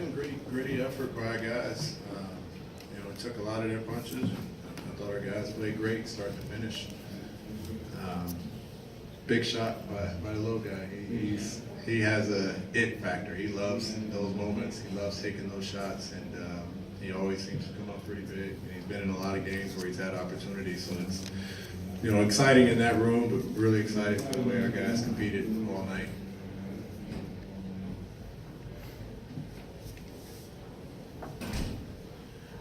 man. Gritty effort by our guys. It took a lot of their punches. I thought our guys played great, start to finish. Big shot by the little guy. He has a it factor. He loves those moments. He loves taking those shots, and he always seems to come up pretty big. And he's been in a lot of games where he's had opportunities, so it's exciting in that room, but really excited for the way our guys competed all night.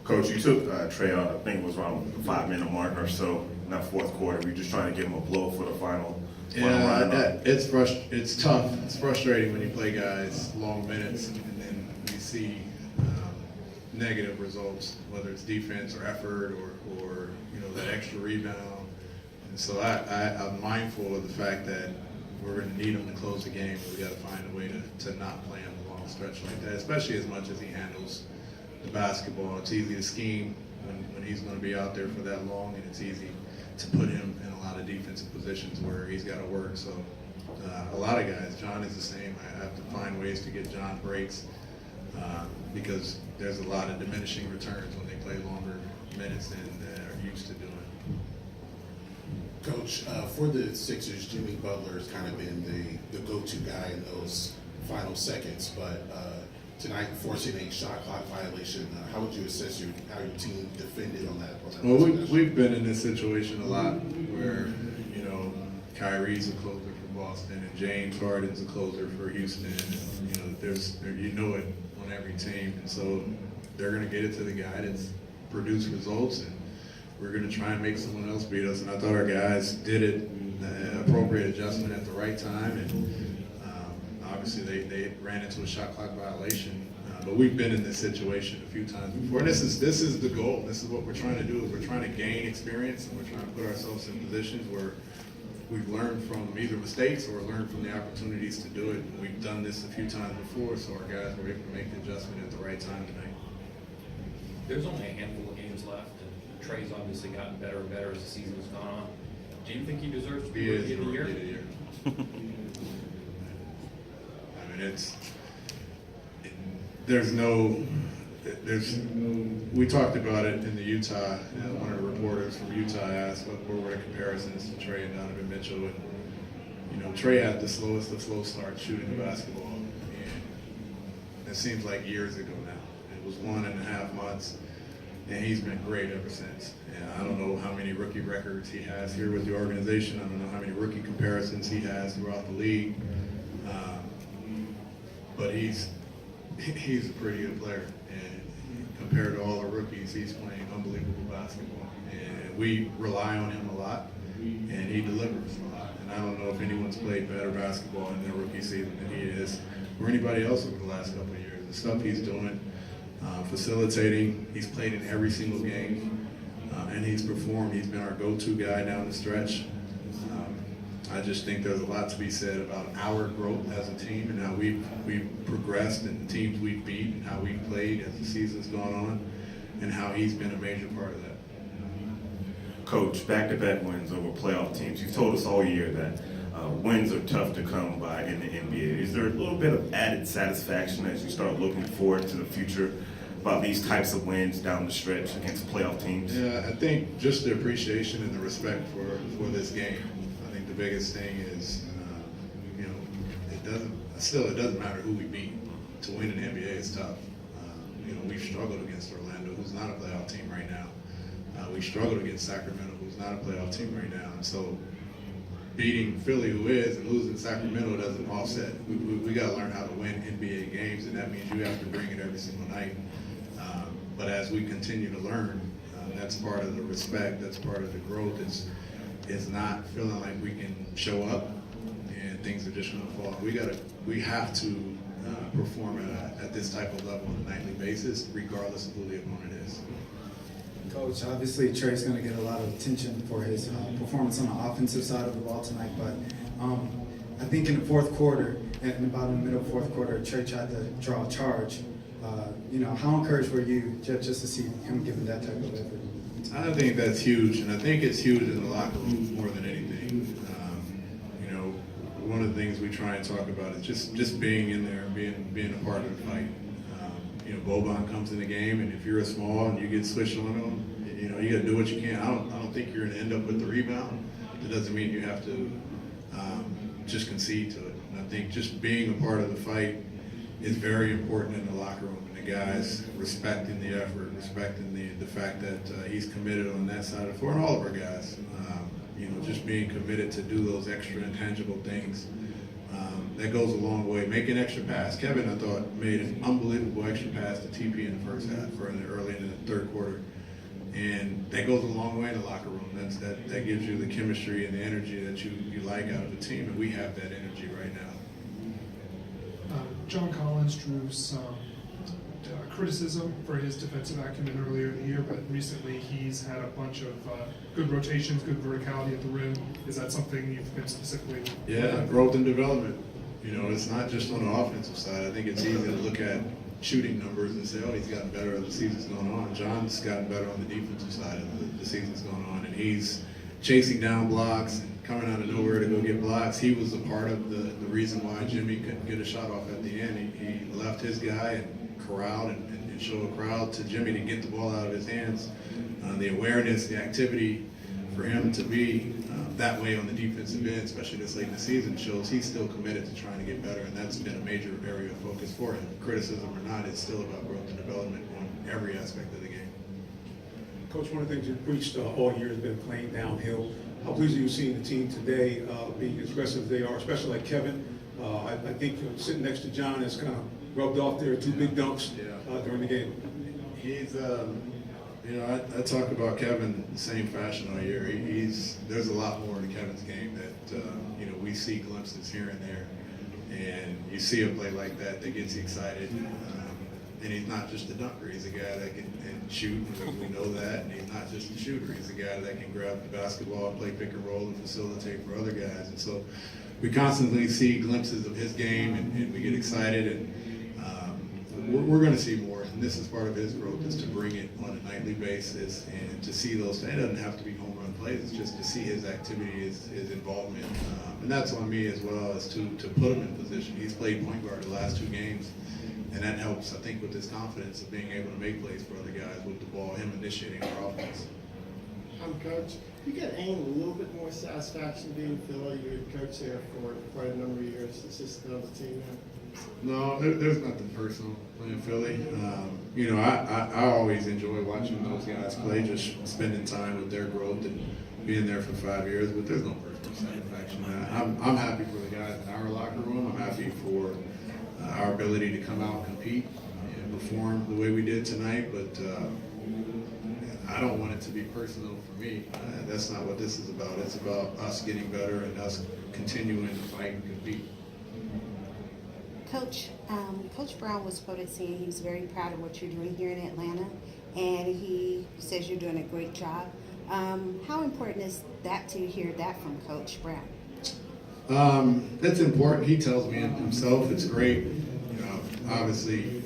Coach, you took Trey out, I think it was around the 5-minute mark or so in that fourth quarter. We're just trying to give him a blow for the final round. It's tough. It's frustrating when you play guys long minutes and then you see negative results, whether it's defense or effort or that extra rebound. And so I'm mindful of the fact that we're going to need him to close the game. We got to find a way to not play him a long stretch like that, especially as much as he handles the basketball. It's easy to scheme when he's going to be out there for that long, and it's easy to put him in a lot of defensive positions where he's got to work. So a lot of guys, John is the same. I have to find ways to get John breaks because there's a lot of diminishing returns when they play longer minutes than they're used to doing. Coach, for the Sixers, Jimmy Butler has kind of been the go-to guy in those final seconds, but tonight forcing a shot clock violation, how would you assess how your team defended on that? Well, we've been in this situation a lot where, Kyrie's a closer for Boston and James Harden's a closer for Houston. And, there's it on every team. And so they're going to get it to the guy that's produced results, and we're going to try and make someone else beat us. And I thought our guys did it, appropriate adjustment at the right time. And obviously they ran into a shot clock violation. But we've been in this situation a few times before. And this is the goal. This is what we're trying to do. Is we're trying to gain experience, and we're trying to put ourselves in positions where we've learned from either mistakes or learned from the opportunities to do it. And we've done this a few times before, so our guys were able to make the adjustment at the right time tonight. There's only a handful of games left, and Trey's obviously gotten better and better as the season has gone on. Do you think he deserves to be Rookie of the Year? We talked about it in the Utah. One of the reporters from Utah asked what were the comparisons to Trey and Donovan Mitchell, and Trey had the slowest of slow start shooting the basketball, and it seems like years ago now. It was 1.5 months, and he's been great ever since. And I don't know how many rookie records he has here with the organization. I don't know how many rookie comparisons he has throughout the league. But he's a pretty good player, and compared to all the rookies, he's playing unbelievable basketball. And we rely on him a lot, and he delivers a lot. And I don't know if anyone's played better basketball in their rookie season than he is, or anybody else over the last couple of years. The stuff he's doing, facilitating, he's played in every single game, and he's performed. He's been our go-to guy down the stretch. I just think there's a lot to be said about our growth as a team and how we've progressed and the teams we've beat and how we've played as the season's gone on, and how he's been a major part of that. Coach, back-to-back wins over playoff teams. You've told us all year that wins are tough to come by in the NBA. Is there a little bit of added satisfaction as you start looking forward to the future about these types of wins down the stretch against playoff teams? Yeah, I think just the appreciation and the respect for this game. The biggest thing is, it doesn't matter who we beat. To win in the NBA is tough. We've struggled against Orlando, who's not a playoff team right now. We struggled against Sacramento, who's not a playoff team right now. And so beating Philly, who is, and losing Sacramento doesn't offset. We got to learn how to win NBA games, and that means you have to bring it every single night. But as we continue to learn, that's part of the respect, that's part of the growth. Is not feeling like we can show up and things are just going to fall. We have to perform at this type of level on a nightly basis, regardless of who the opponent is. Coach, obviously Trey's going to get a lot of attention for his performance on the offensive side of the ball tonight, but I think in the fourth quarter, and about in the middle of the fourth quarter, Trey tried to draw a charge. How encouraged were you just to see him giving that type of effort? I think that's huge, and I think it's huge in the locker room more than anything. One of the things we try and talk about is just being in there, being a part of the fight. you know, Boban comes in the game, and if you're a small and you get switched on him, you know, you got to do what you can. I don't think you're going to end up with the rebound. That doesn't mean you have to just concede to it. And I think just being a part of the fight is very important in the locker room, and the guys respecting the effort, respecting the fact that he's committed on that side of the floor, and all of our guys, you know, just being committed to do those extra intangible things. That goes a long way. Make an extra pass. Kevin, I thought, made an unbelievable extra pass to TP in the first half, or early in the third quarter. And that goes a long way in the locker room. That gives you the chemistry and the energy that you like out of the team, and we have that energy right now. John Collins drew some criticism for his defensive acumen earlier in the year, but recently he's had a bunch of good rotations, good verticality at the rim. Is that something you've been specifically? Yeah, growth and development. You know, it's not just on the offensive side. I think it's easy to look at shooting numbers and say, oh, he's gotten better as the season's gone on. John's gotten better on the defensive side as the season's gone on, and he's chasing down blocks and coming out of nowhere to go get blocks. He was a part of the reason why Jimmy couldn't get a shot off at the end. He left his guy and corralled and showed a crowd to Jimmy to get the ball out of his hands. The awareness, the activity for him to be that way on the defensive end, especially this late in the season, shows he's still committed to trying to get better, and that's been a major area of focus for him. Criticism or not, it's still about growth and development on every aspect of the game. Coach, one of the things you've preached all year has been playing downhill. How pleased are you seeing the team today being as aggressive as they are, especially like Kevin? I think sitting next to John has kind of rubbed off there, two big dunks during the game. He's, you know, I talk about Kevin the same fashion all year. There's a lot more to Kevin's game that, you know, we see glimpses here and there. And you see a play like that gets you excited. And he's not just a dunker. He's a guy that can shoot, and we know that. And he's not just a shooter. He's a guy that can grab the basketball, play pick and roll, and facilitate for other guys. And so we constantly see glimpses of his game, and we get excited. And we're going to see more. And this is part of his growth, is to bring it on a nightly basis and to see those. It doesn't have to be home run plays. It's just to see his activity, his involvement. And that's on me as well, as to put him in position. He's played point guard the last 2 games. And that helps, I think, with his confidence of being able to make plays for other guys with the ball, him initiating our offense. Coach, you get a little bit more satisfaction being Philly. You were coach there for quite a number of years, assistant of the team now. No, there's nothing personal playing Philly. You know, I always enjoy watching those guys play, just spending time with their growth and being there for 5 years, but there's no personal satisfaction. I'm happy for the guys in our locker room. I'm happy for our ability to come out and compete and perform the way we did tonight, but I don't want it to be personal for me. That's not what this is about. It's about us getting better and us continuing to fight and compete. Coach, Coach Brown was quoted saying he was very proud of what you're doing here in Atlanta, and he says you're doing a great job. How important is that to hear that from Coach Brown? That's important. He tells me himself. It's great. You know, obviously,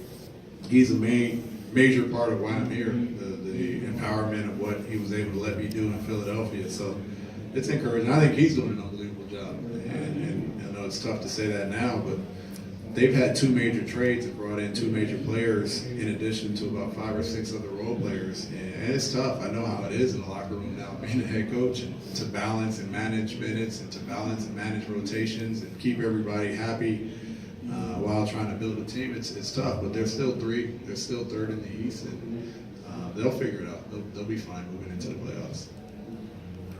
he's a major part of why I'm here. The empowerment of what he was able to let me do in Philadelphia. So it's encouraging. I think he's doing an unbelievable job. And I know it's tough to say that now, but they've had 2 major trades and brought in 2 major players in addition to about 5 or 6 other role players. And it's tough. I know how it is in the locker room now, being a head coach, and to balance and manage minutes and to balance and manage rotations and keep everybody happy while trying to build a team. It's tough, but they're still 3. They're still 3rd in the East, and they'll figure it out. They'll be fine moving into the playoffs.